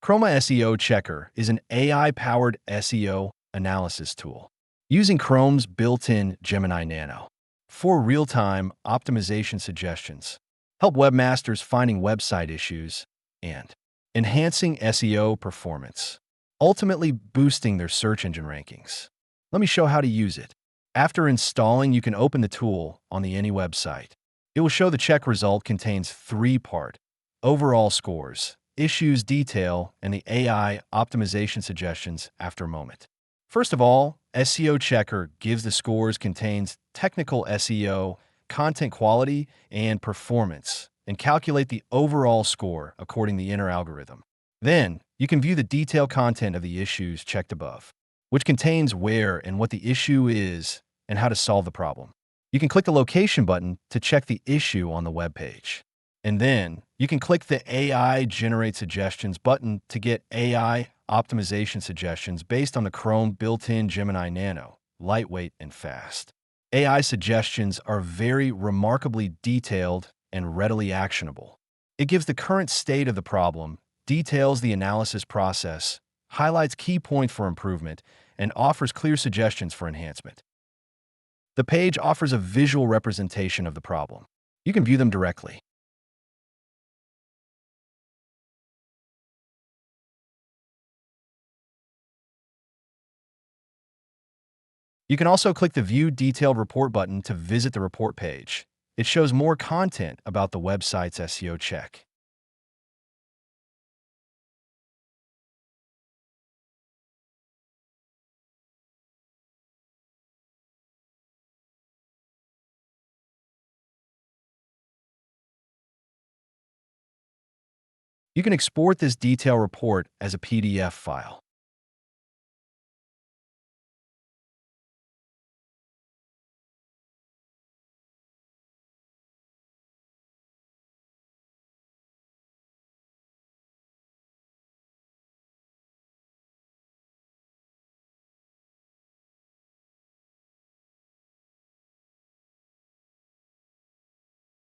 Chroma SEO Checker is an AI-powered SEO analysis tool using Chrome's built-in Gemini Nano for real-time optimization suggestions, help webmasters finding website issues, and enhancing SEO performance, ultimately boosting their search engine rankings. Let me show how to use it. After installing, you can open the tool on any website. It will show the check result contains three-part overall scores, issues detail, and the AI optimization suggestions after a moment. First of all, SEO Checker gives the scores contains technical SEO, content quality, and performance, and calculate the overall score according to the inner algorithm. Then, you can view the detailed content of the issues checked above, which contains where and what the issue is and how to solve the problem. You can click the location button to check the issue on the web page. And then you can click the AI Generate Suggestions button to get AI optimization suggestions based on the Chrome built-in Gemini Nano, lightweight and fast. AI suggestions are very remarkably detailed and readily actionable. It gives the current state of the problem, details the analysis process, highlights key points for improvement, and offers clear suggestions for enhancement. The page offers a visual representation of the problem. You can view them directly. You can also click the View Detailed Report button to visit the report page. It shows more content about the website's SEO check. You can export this detailed report as a PDF file.